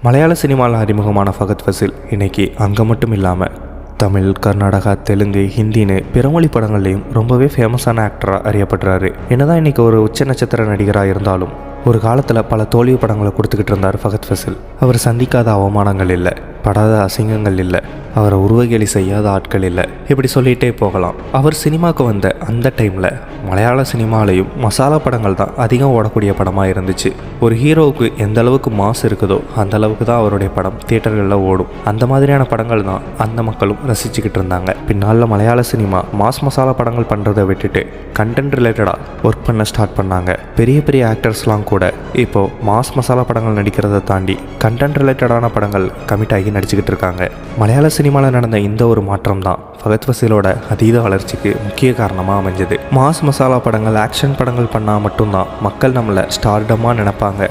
மலையாள சினிமாவில் அறிமுகமான ஃபகத் ஃபாசில் இன்னைக்கு அங்கே மட்டும் இல்லாமல் தமிழ், கர்நாடகா, தெலுங்கு, ஹிந்தின்னு பிறமொழி படங்கள்லையும் ரொம்பவே ஃபேமஸான ஆக்டராக அறியப்படுறாரு. என்னதான் இன்றைக்கி ஒரு உச்ச நட்சத்திர நடிகராக இருந்தாலும் ஒரு காலத்தில் பல தோல்வி படங்களை கொடுத்துக்கிட்டு இருந்தார் ஃபகத் ஃபாசில். அவர் சந்திக்காத அவமானங்கள் இல்லை, படாத அசிங்கங்கள் இல்லை, அவரை உருவகேலி செய்யாத ஆட்கள் இல்லை, இப்படி சொல்லிகிட்டே போகலாம். அவர் சினிமாவுக்கு வந்த அந்த டைமில் மலையாள சினிமாலையும் மசாலா படங்கள் தான் அதிகம் ஓடக்கூடிய படமாக இருந்துச்சு. ஒரு ஹீரோவுக்கு எந்த அளவுக்கு மாஸ் இருக்குதோ அந்த அளவுக்கு தான் அவருடைய படம் தியேட்டர்களில் ஓடும். அந்த மாதிரியான படங்கள் தான் அந்த மக்களும் ரசிச்சுக்கிட்டு இருந்தாங்க. பின்னால் மலையாள சினிமா மாஸ் மசாலா படங்கள் பண்ணுறதை விட்டுட்டு கண்டென்ட் ரிலேட்டடாக ஒர்க் பண்ண ஸ்டார்ட் பண்ணாங்க. பெரிய பெரிய ஆக்டர்ஸ்லாம் கூட இப்போது மாஸ் மசாலா படங்கள் நடிக்கிறத தாண்டி கண்டென்ட் ரிலேட்டடான படங்கள் கமிட் ஆகி நடிச்சுக்கிட்டு இருக்காங்க. மலையாள சினிமாவில் நடந்த இந்த ஒரு மாற்றம் தான் ஃபகத் ஃபாசிலோட அதீத வளர்ச்சிக்கு முக்கிய காரணமாக அமைஞ்சது. மாஸ் மசாலா படங்கள், ஆக்ஷன் படங்கள் பண்ணால் மட்டும்தான் மக்கள் நம்மளை ஸ்டார்டமாக நினைப்பாங்க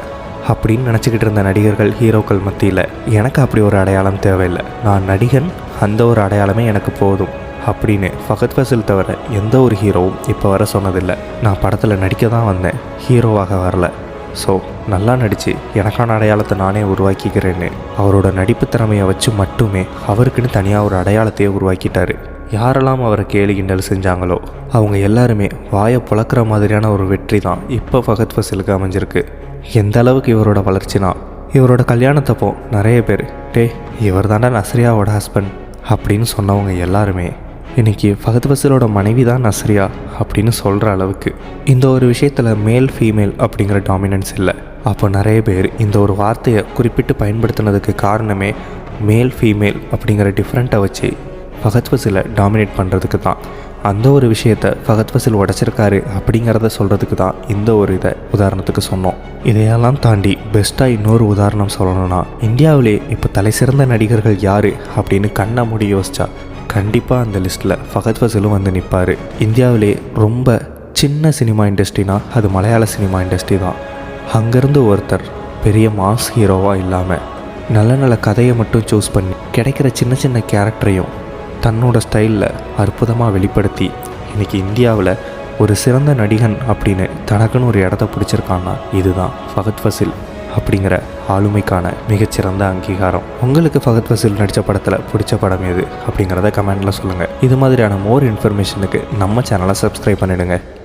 அப்படின்னு நினச்சிக்கிட்டு இருந்த நடிகர்கள், ஹீரோக்கள் மத்தியில் எனக்கு அப்படி ஒரு அடையாளம் தேவையில்லை, நான் நடிகன், அந்த ஒரு அடையாளமே எனக்கு போதும் அப்படின்னு ஃபகத் ஃபாசில் தவிர எந்த ஒரு ஹீரோவும் இப்போ வர சொன்னதில்லை. நான் படத்தில் நடிக்க தான் வந்தேன், ஹீரோவாக வரல. ஸோ நல்லா நடித்து எனக்கான அடையாளத்தை நானே உருவாக்கிக்கிறேன்னு அவரோட நடிப்பு திறமையை வச்சு மட்டுமே அவருக்குன்னு தனியாக ஒரு அடையாளத்தையே உருவாக்கிட்டார். யாரெல்லாம் அவரை கேலி கிண்டல் செஞ்சாங்களோ அவங்க எல்லாருமே வாயை புழக்கிற மாதிரியான ஒரு வெற்றி தான் இப்போ ஃபகத் ஃபாசிலுக்கு அமைஞ்சிருக்கு. எந்த அளவுக்கு இவரோட வளர்ச்சினா, இவரோட கல்யாணத்தப்போ நிறைய பேர் இவர் தாண்டா நஸ்ரியாவோட ஹஸ்பண்ட் அப்படின்னு சொன்னவங்க எல்லாருமே இன்றைக்கி ஃபகத் ஃபாசிலோட மனைவி தான் நஸ்ரியா அப்படின்னு சொல்கிற அளவுக்கு இந்த ஒரு விஷயத்தில் மேல் ஃபீமேல் அப்படிங்கிற டாமினன்ஸ் இல்லை. அப்போ நிறைய பேர் இந்த ஒரு வார்த்தையை குறிப்பிட்டு பயன்படுத்தினதுக்கு காரணமே மேல் ஃபீமேல் அப்படிங்கிற டிஃப்ரெண்ட்டை வச்சு ஃபகத் ஃபாசிலை டாமினேட் பண்ணுறதுக்கு தான். அந்த ஒரு விஷயத்தை ஃபகத் ஃபாசில் உடைச்சிருக்காரு அப்படிங்கிறத சொல்கிறதுக்கு தான் இந்த ஒரு இதை உதாரணத்துக்கு சொன்னோம். இதையெல்லாம் தாண்டி பெஸ்ட்டாக இன்னொரு உதாரணம் சொல்லணும்னா, இந்தியாவிலே இப்போ தலை சிறந்த நடிகர்கள் யார் அப்படின்னு கண்ணை மூடி யோசிச்சா கண்டிப்பாக அந்த லிஸ்ட்டில் ஃபகத் ஃபாசிலும் வந்து நிற்பார். இந்தியாவிலே ரொம்ப சின்ன சினிமா இண்டஸ்ட்ரினா அது மலையாள சினிமா இண்டஸ்ட்ரி தான். அங்கேருந்து ஒருத்தர் பெரிய மாஸ் ஹீரோவாக இல்லாமல் நல்ல நல்ல கதையை மட்டும் சூஸ் பண்ணி கிடைக்கிற சின்ன சின்ன கேரக்டரையும் தன்னோட ஸ்டைலில் அற்புதமாக வெளிப்படுத்தி இன்றைக்கி இந்தியாவில் ஒரு சிறந்த நடிகன் அப்படின்னு தனக்குன்னு ஒரு இடத்த பிடிச்சிருக்கான்னா இதுதான் ஃபகத் ஃபாசில் அப்படிங்கிற ஆளுமைக்கான மிகச்சிறந்த அங்கீகாரம். உங்களுக்கு ஃபகத் ஃபாசில் நடித்த படத்தில் பிடிச்ச படம் எது அப்படிங்கிறத கமெண்டில் சொல்லுங்கள். இது மாதிரியான மோர் இன்ஃபர்மேஷனுக்கு நம்ம சேனலை சப்ஸ்கிரைப் பண்ணிவிடுங்க.